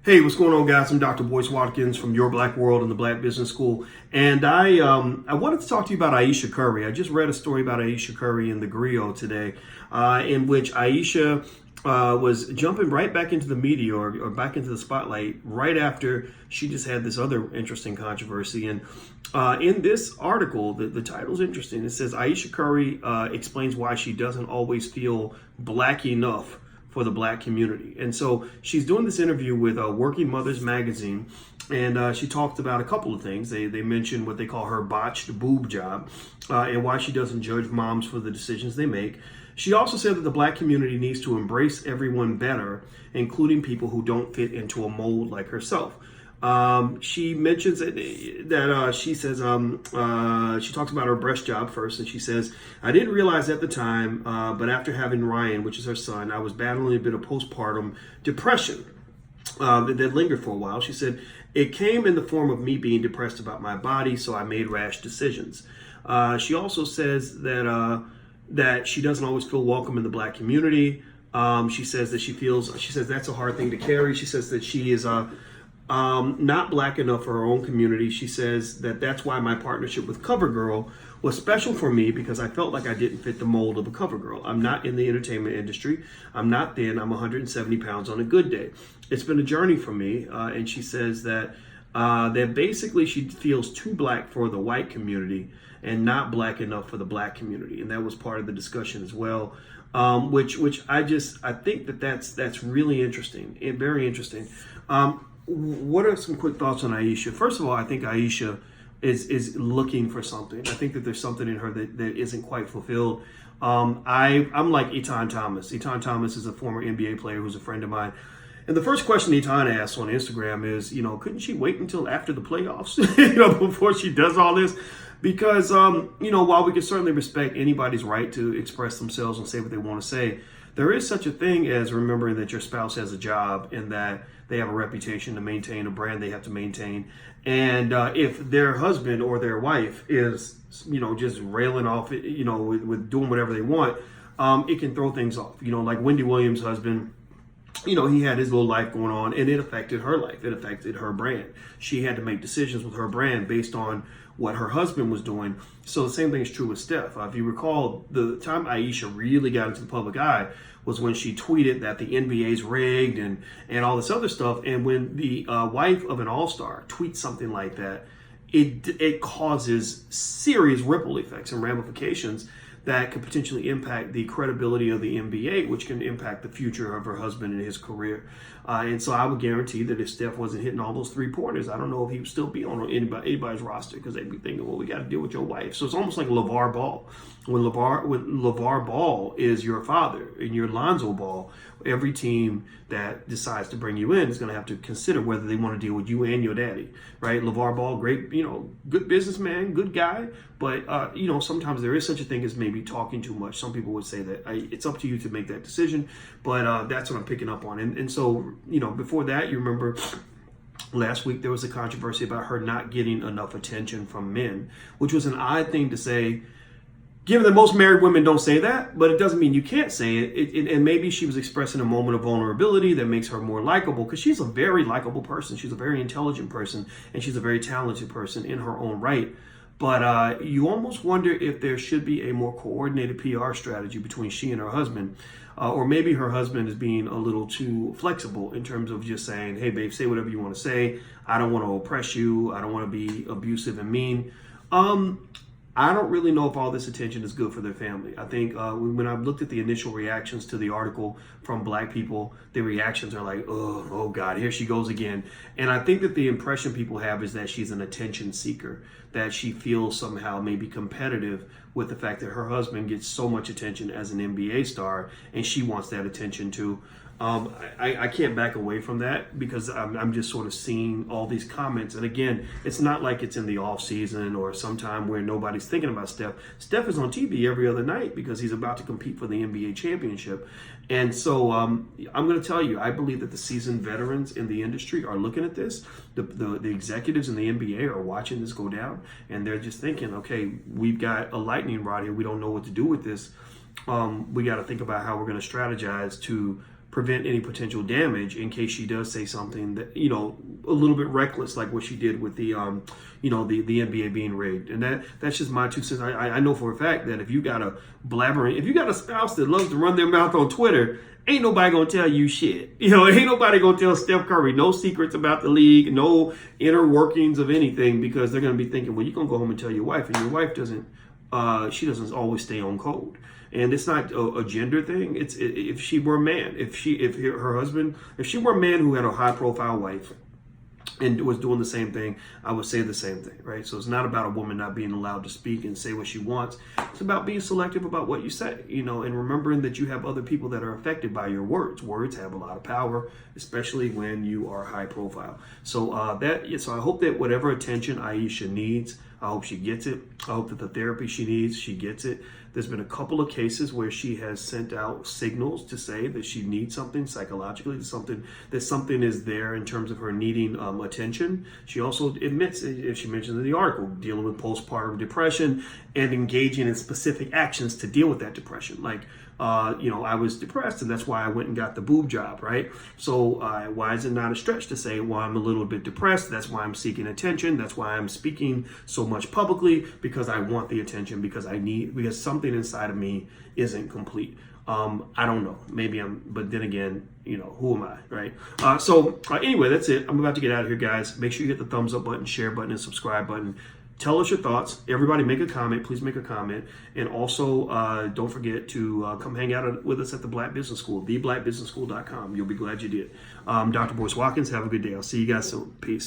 Hey, what's going on, guys? I'm Dr. Boyce Watkins from Your Black World and the Black Business School, and I wanted to talk to you about Ayesha Curry. I just read a story about Ayesha Curry in the Griot today, in which Ayesha was jumping right back into the media or back into the spotlight right after she just had this other interesting controversy. And in this article, the title's interesting. It says Ayesha Curry explains why she doesn't always feel black enough for the black community. And so she's doing this interview with Working Mothers magazine, and she talked about a couple of things. They mentioned what they call her botched boob job, and why she doesn't judge moms for the decisions they make. She also said that the black community needs to embrace everyone better, including people who don't fit into a mold like herself. She mentions that she says she talks about her breast job first, and she says, I didn't realize at the time, but after having Ryan, which is her son, I was battling a bit of postpartum depression that lingered for a while. She said, it came in the form of me being depressed about my body, so I made rash decisions. She also says that she doesn't always feel welcome in the black community. She says that she says that's a hard thing to carry. She says that she is not black enough for her own community. She says that that's why my partnership with CoverGirl was special for me, because I felt like I didn't fit the mold of a CoverGirl. I'm not in the entertainment industry. I'm not thin. I'm 170 pounds on a good day. It's been a journey for me. And she says that basically she feels too black for the white community and not black enough for the black community. And that was part of the discussion as well. Which I think that's really interesting and very interesting. What are some quick thoughts on Ayesha? First of all, I think Ayesha is looking for something. I think that there's something in her that isn't quite fulfilled. I'm like Etan Thomas. Etan Thomas is a former NBA player who's a friend of mine. And the first question Etan asks on Instagram is, couldn't she wait until after the playoffs, before she does all this? Because, while we can certainly respect anybody's right to express themselves and say what they want to say, there is such a thing as remembering that your spouse has a job and that they have a reputation to maintain, a brand they have to maintain. And if their husband or their wife is, just railing off, with doing whatever they want, it can throw things off. Like Wendy Williams' husband, he had his little life going on, and it affected her life. It affected her brand. She had to make decisions with her brand based on what her husband was doing. So the same thing is true with Steph. If you recall, the time Ayesha really got into the public eye was when she tweeted that the NBA's rigged and all this other stuff. And when the wife of an all-star tweets something like that, it causes serious ripple effects and ramifications that could potentially impact the credibility of the NBA, which can impact the future of her husband and his career. And so I would guarantee that if Steph wasn't hitting all those three-pointers, I don't know if he would still be on anybody's roster, because they'd be thinking, well, we got to deal with your wife. So it's almost like LeVar Ball. When LeVar Ball is your father and you're Lonzo Ball, every team that decides to bring you in is going to have to consider whether they want to deal with you and your daddy, right? LeVar Ball, great, good businessman, good guy, but sometimes there is such a thing as maybe talking too much. Some people would say that it's up to you to make that decision, but that's what I'm picking up on. And so, before that, you remember last week there was a controversy about her not getting enough attention from men, which was an odd thing to say, given that most married women don't say that, but it doesn't mean you can't say it. And maybe she was expressing a moment of vulnerability that makes her more likable, because she's a very likable person. She's a very intelligent person, and she's a very talented person in her own right. But you almost wonder if there should be a more coordinated PR strategy between she and her husband. Or maybe her husband is being a little too flexible in terms of just saying, hey, babe, say whatever you want to say. I don't want to oppress you. I don't want to be abusive and mean. I don't really know if all this attention is good for their family. I think when I've looked at the initial reactions to the article from black people, the reactions are like, oh God, here she goes again. And I think that the impression people have is that she's an attention seeker, that she feels somehow maybe competitive with the fact that her husband gets so much attention as an NBA star, and she wants that attention too. I can't back away from that, because I'm just sort of seeing all these comments. And again, it's not like it's in the off season or sometime where nobody's thinking about Steph. Steph is on TV every other night because he's about to compete for the NBA championship. And so I'm going to tell you, I believe that the seasoned veterans in the industry are looking at this. The executives in the NBA are watching this go down, and they're just thinking, okay, we've got a lightning rod here. We don't know what to do with this. We got to think about how we're going to strategize to prevent any potential damage in case she does say something that, you know, a little bit reckless, like what she did with the, you know, the NBA being rigged. And that's just my 2 cents. I know for a fact that if you got a spouse that loves to run their mouth on Twitter, ain't nobody gonna tell you shit. You know, ain't nobody gonna tell Steph Curry no secrets about the league, no inner workings of anything, because they're gonna be thinking, well, you're gonna go home and tell your wife, and your wife doesn't she doesn't always stay on code. And it's not a gender thing. If she were a man, if she were a man who had a high profile wife and was doing the same thing, I would say the same thing, right? So it's not about a woman not being allowed to speak and say what she wants. It's about being selective about what you say, you know, and remembering that you have other people that are affected by your words. Words have a lot of power, especially when you are high profile. So so I hope that whatever attention Ayesha needs, I hope she gets it. I hope that the therapy she needs, she gets it. There's been a couple of cases where she has sent out signals to say that she needs something psychologically, that something is there in terms of her needing attention. She also admits, as she mentioned in the article, dealing with postpartum depression and engaging in specific actions to deal with that depression. Like, you know, I was depressed and that's why I went and got the boob job, right? So why is it not a stretch to say, well, I'm a little bit depressed. That's why I'm seeking attention. That's why I'm speaking so much publicly, because I want the attention, because something inside of me isn't complete. I don't know. Maybe but then again, you know, who am I, right? Anyway, that's it. I'm about to get out of here, guys. Make sure you hit the thumbs up button, share button, and subscribe button. Tell us your thoughts. Everybody make a comment. Please make a comment. And also, don't forget to come hang out with us at the Black Business School, theblackbusinessschool.com. You'll be glad you did. Dr. Boyce Watkins, have a good day. I'll see you guys soon. Peace.